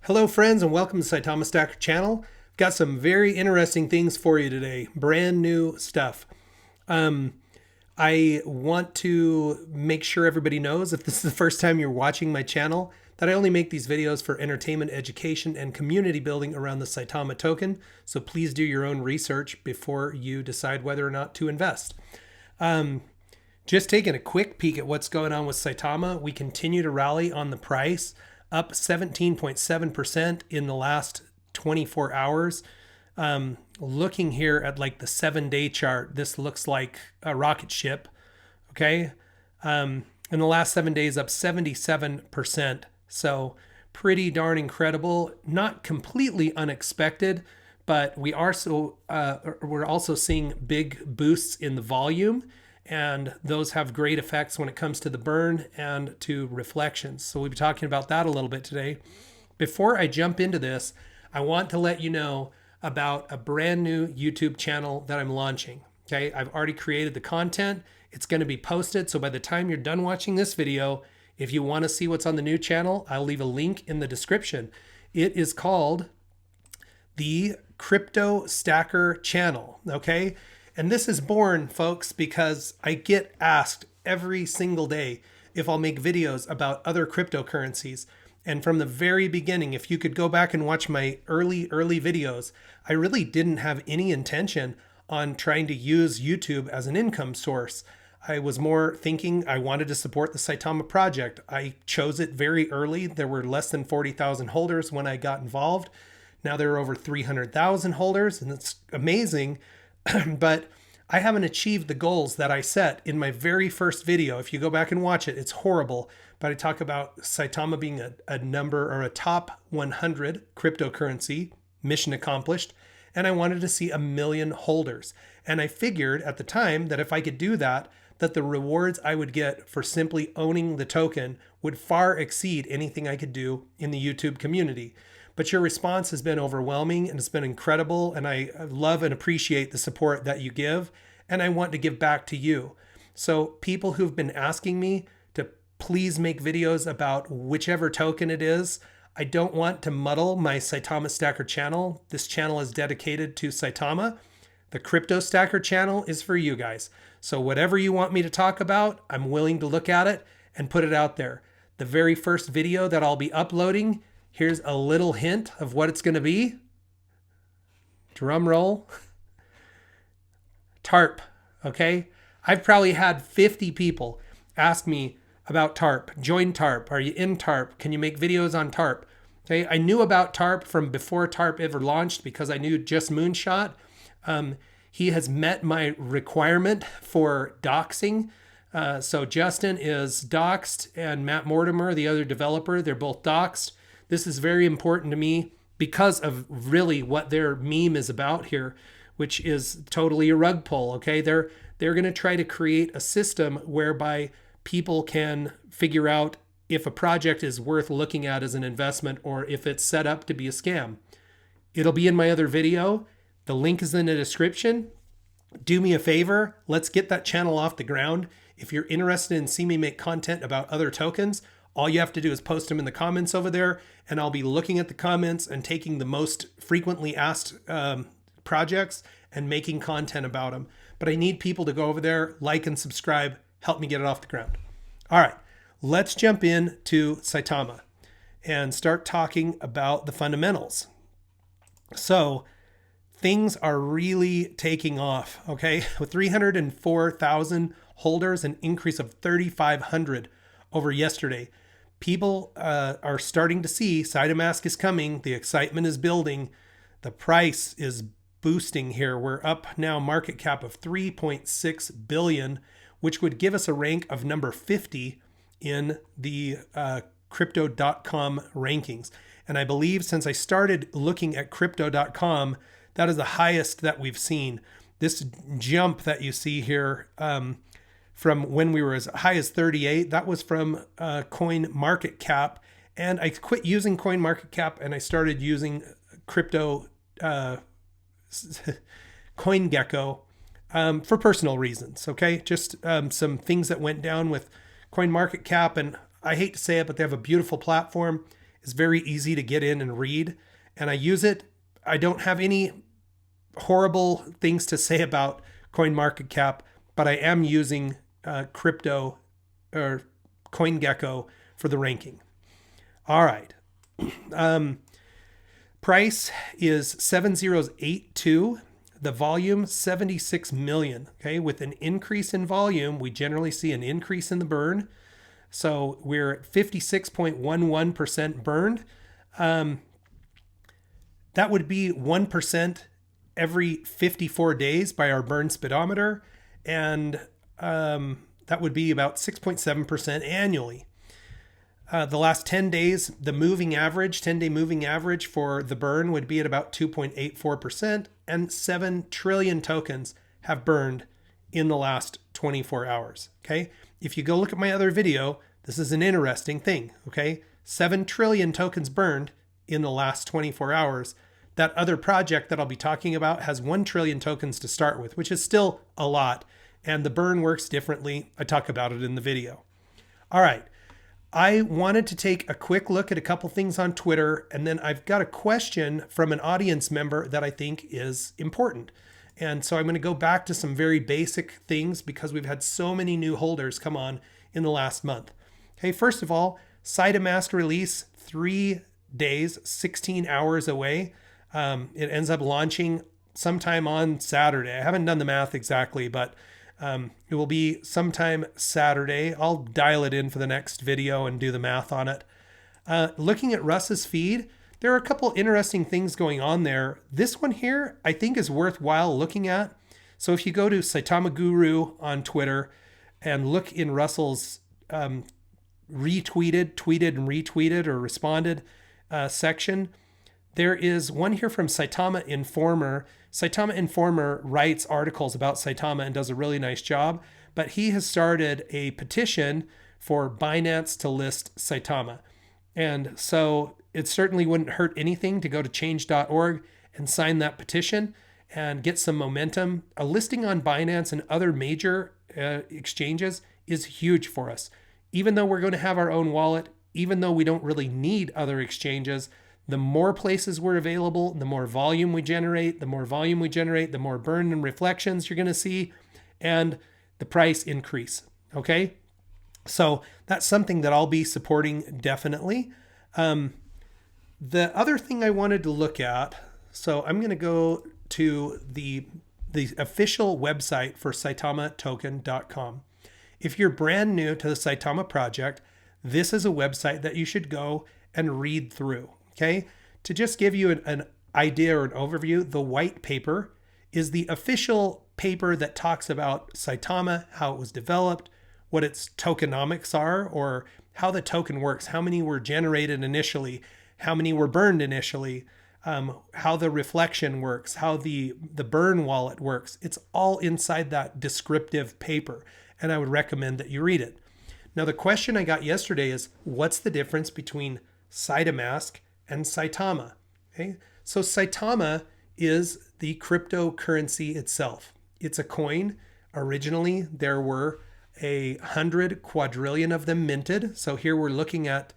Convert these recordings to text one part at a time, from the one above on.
Hello friends and welcome to Saitama Stacker channel. Got some very interesting things for you today. Brand new stuff. I want to make sure everybody knows, if this is the first time you're watching my channel, that I only make these videos for entertainment, education, and community building around the Saitama token. So please do your own research before you decide whether or not to invest. Just taking a quick peek at what's going on with Saitama, we continue to rally on the price, up 17.7% in the last 24 hours. Looking here at like the 7-day chart, this looks like a rocket ship. Okay. In the last 7 days, up 77%. So pretty darn incredible. Not completely unexpected, but we're also seeing big boosts in the volume. And those have great effects when it comes to the burn and to reflections. So we'll be talking about that a little bit today. Before I jump into this, I want to let you know about a brand new YouTube channel that I'm launching. Okay, I've already created the content. It's going to be posted. So by the time you're done watching this video, if you want to see what's on the new channel, I'll leave a link in the description. It is called TheCryptoStacker channel. Okay. And this is born, folks, because I get asked every single day if I'll make videos about other cryptocurrencies. And from the very beginning, if you could go back and watch my early videos, I really didn't have any intention on trying to use YouTube as an income source. I was more thinking I wanted to support the Saitama project. I chose it very early. There were less than 40,000 holders when I got involved. Now there are over 300,000 holders, and it's amazing. But I haven't achieved the goals that I set in my very first video. If you go back and watch it, it's horrible. But I talk about Saitama being a number or a top 100 cryptocurrency, mission accomplished. And I wanted to see 1 million holders. And I figured at the time that if I could do that, that the rewards I would get for simply owning the token would far exceed anything I could do in the YouTube community. But your response has been overwhelming and it's been incredible. And I love and appreciate the support that you give. And I want to give back to you. So people who've been asking me to please make videos about whichever token it is, I don't want to muddle my Saitama Stacker channel. This channel is dedicated to Saitama. The Crypto Stacker channel is for you guys. So whatever you want me to talk about, I'm willing to look at it and put it out there. The very first video that I'll be uploading, here's a little hint of what it's going to be. Drum roll. TARP, okay? I've probably had 50 people ask me about TARP. Join TARP. Are you in TARP? Can you make videos on TARP? Okay, I knew about TARP from before TARP ever launched because I knew Just Moonshot. He has met my requirement for doxing. So Justin is doxed and Matt Mortimer, the other developer, they're both doxed. This is very important to me because of really what their meme is about here, which is totally a rug pull. Okay, they're going to try to create a system whereby people can figure out if a project is worth looking at as an investment or if it's set up to be a scam. It'll be in my other video. The link is in the description. Do me a favor. Let's get that channel off the ground. If you're interested in seeing me make content about other tokens, all you have to do is post them in the comments over there, and I'll be looking at the comments and taking the most frequently asked projects and making content about them. But I need people to go over there, like and subscribe, help me get it off the ground. All right, let's jump into Saitama and start talking about the fundamentals. So things are really taking off, okay? With 304,000 holders, an increase of 3,500 over yesterday. People are starting to see Saitamask is coming. The excitement is building. The price is boosting here. We're up now market cap of 3.6 billion, which would give us a rank of number 50 in the crypto.com rankings. And I believe since I started looking at crypto.com, that is the highest that we've seen. This jump that you see here from when we were as high as 38, that was from CoinMarketCap. And I quit using CoinMarketCap and I started using crypto CoinGecko for personal reasons. Okay, just some things that went down with CoinMarketCap, and I hate to say it, but they have a beautiful platform. is very easy to get in and read. And I use it. I don't have any horrible things to say about CoinMarketCap, but I am using crypto or CoinGecko for the ranking. All right. Price is 7082. The volume 76 million. Okay, with an increase in volume, we generally see an increase in the burn. So we're at 56.11% burned. That would be 1% every 54 days by our burn speedometer, and that would be about 6.7% annually. The last 10 days, the moving average, 10-day moving average for the burn would be at about 2.84%, and 7 trillion tokens have burned in the last 24 hours. Okay. If you go look at my other video, this is an interesting thing. Okay. 7 trillion tokens burned in the last 24 hours. That other project that I'll be talking about has 1 trillion tokens to start with, which is still a lot. And the burn works differently. I talk about it in the video. All right. I wanted to take a quick look at a couple things on Twitter, and then I've got a question from an audience member that I think is important. And so I'm going to go back to some very basic things because we've had so many new holders come on in the last month. Okay, first of all, Saitama release 3 days, 16 hours away. It ends up launching sometime on Saturday. I haven't done the math exactly, but it will be sometime Saturday. I'll dial it in for the next video and do the math on it. Looking at Russ's feed, there are a couple interesting things going on there. This one here, I think, is worthwhile looking at. So if you go to Saitama Guru on Twitter and look in Russell's tweeted and retweeted or responded section, there is one here from Saitama Informer. Saitama Informer writes articles about Saitama and does a really nice job, but he has started a petition for Binance to list Saitama. And so it certainly wouldn't hurt anything to go to change.org and sign that petition and get some momentum. A listing on Binance and other major exchanges is huge for us. Even though we're going to have our own wallet, even though we don't really need other exchanges, the more places we're available, the more volume we generate, the more burn and reflections you're going to see, and the price increase. Okay. So that's something that I'll be supporting definitely. The other thing I wanted to look at, so I'm going to go to the official website for SaitamaToken.com. If you're brand new to the Saitama project, this is a website that you should go and read through. Okay, to just give you an idea or an overview, the white paper is the official paper that talks about Saitama, how it was developed, what its tokenomics are, or how the token works, how many were generated initially, how many were burned initially, how the reflection works, how the burn wallet works. It's all inside that descriptive paper, and I would recommend that you read it. Now, the question I got yesterday is, what's the difference between Saitamask and Saitama? Okay, so Saitama is the cryptocurrency itself. It's a coin. Originally, there were 100 quadrillion of them minted. So here we're looking at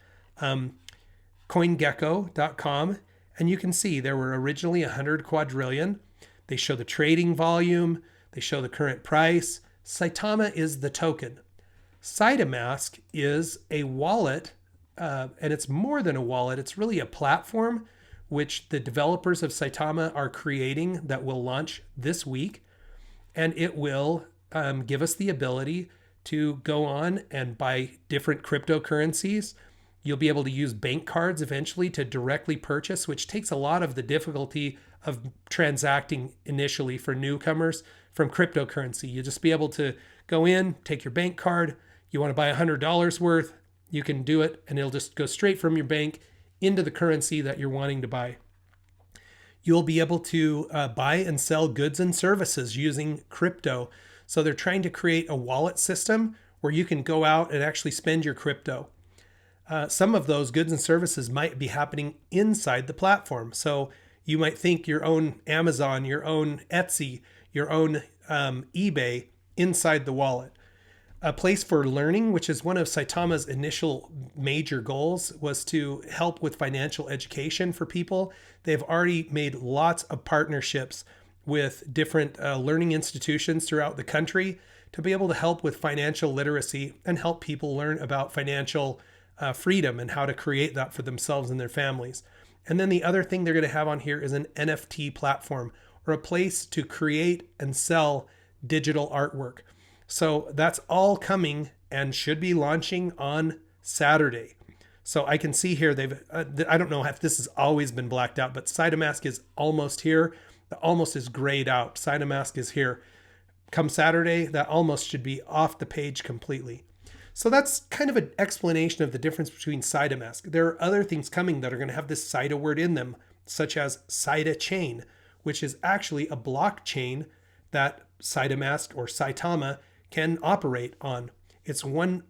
CoinGecko.com, and you can see there were originally 100 quadrillion. They show the trading volume. They show the current price. Saitama is the token. Saitamask is a wallet. And it's more than a wallet. It's really a platform which the developers of Saitama are creating that will launch this week. And it will give us the ability to go on and buy different cryptocurrencies. You'll be able to use bank cards eventually to directly purchase, which takes a lot of the difficulty of transacting initially for newcomers from cryptocurrency. You'll just be able to go in, take your bank card. You want to buy $100 worth. You can do it, and it'll just go straight from your bank into the currency that you're wanting to buy. You'll be able to buy and sell goods and services using crypto. So they're trying to create a wallet system where you can go out and actually spend your crypto. Some of those goods and services might be happening inside the platform. So you might think your own Amazon, your own Etsy, your own eBay inside the wallet. a place for learning, which is one of Saitama's initial major goals, was to help with financial education for people. They've already made lots of partnerships with different learning institutions throughout the country to be able to help with financial literacy and help people learn about financial freedom and how to create that for themselves and their families. And then the other thing they're going to have on here is an NFT platform, or a place to create and sell digital artwork. So that's all coming and should be launching on Saturday. So I can see here I don't know if this has always been blacked out, but Saitamask is almost here. The almost is grayed out. Saitamask is here. Come Saturday, that almost should be off the page completely. So that's kind of an explanation of the difference between Saitamask. There are other things coming that are going to have this Saita word in them, such as Saita chain, which is actually a blockchain that Saitamask or Saitama can operate on. It's one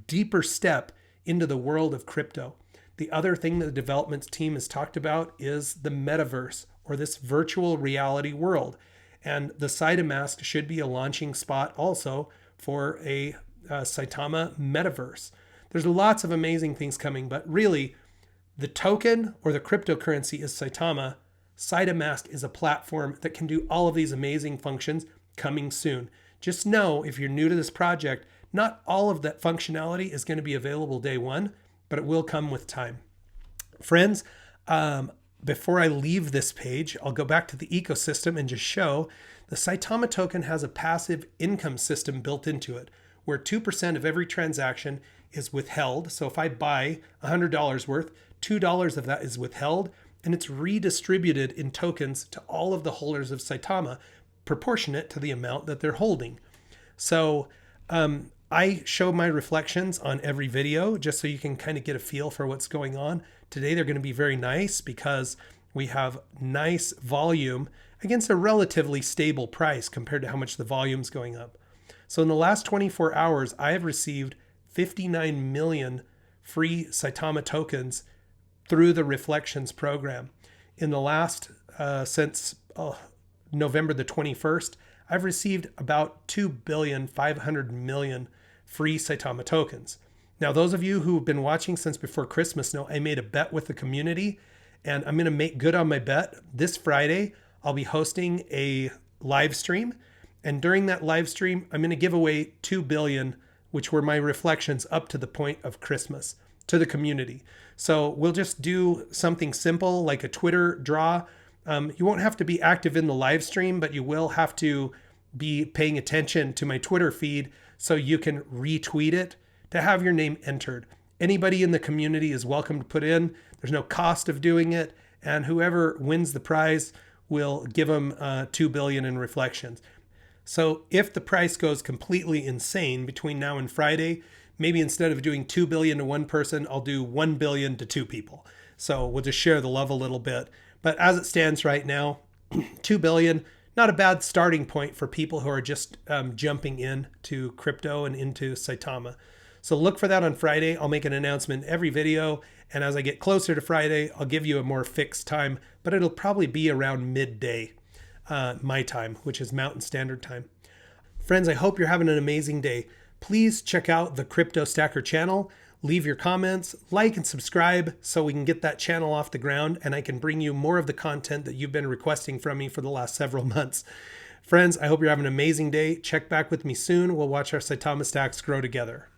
deeper step into the world of crypto. The other thing that the development team has talked about is the metaverse, or this virtual reality world. And the Saitamask should be a launching spot also for a Saitama metaverse. There's lots of amazing things coming, but really the token or the cryptocurrency is Saitama. Saitamask is a platform that can do all of these amazing functions coming soon. Just know, if you're new to this project, not all of that functionality is going to be available day one, but it will come with time. Friends, before I leave this page, I'll go back to the ecosystem and just show the Saitama token has a passive income system built into it, where 2% of every transaction is withheld. So if I buy $100 worth, $2 of that is withheld, and it's redistributed in tokens to all of the holders of Saitama, proportionate to the amount that they're holding. So I show my reflections on every video just so you can kind of get a feel for what's going on. Today they're going to be very nice because we have nice volume against a relatively stable price compared to how much the volume's going up. So in the last 24 hours, I have received 59 million free Saitama tokens through the Reflections program. In the last, since November the 21st, I've received about 2,500,000,000 free Saitama tokens. Now, those of you who have been watching since before Christmas know I made a bet with the community, and I'm going to make good on my bet. This Friday, I'll be hosting a live stream, and during that live stream, I'm going to give away 2 billion, which were my reflections up to the point of Christmas, to the community. So we'll just do something simple like a Twitter draw. You won't have to be active in the live stream, but you will have to be paying attention to my Twitter feed so you can retweet it to have your name entered. Anybody in the community is welcome to put in. There's no cost of doing it. And whoever wins the prize will give them 2 billion in reflections. So if the price goes completely insane between now and Friday, maybe instead of doing 2 billion to one person, I'll do 1 billion to 2 people. So we'll just share the love a little bit. But as it stands right now, 2 billion, not a bad starting point for people who are just jumping into crypto and into Saitama. So look for that on Friday. I'll make an announcement every video. And as I get closer to Friday, I'll give you a more fixed time, but it'll probably be around midday, my time, which is Mountain Standard Time. Friends, I hope you're having an amazing day. Please check out the TheCryptoStacker channel. Leave your comments, like and subscribe so we can get that channel off the ground and I can bring you more of the content that you've been requesting from me for the last several months. Friends, I hope you're having an amazing day. Check back with me soon. We'll watch our Saitama stacks grow together.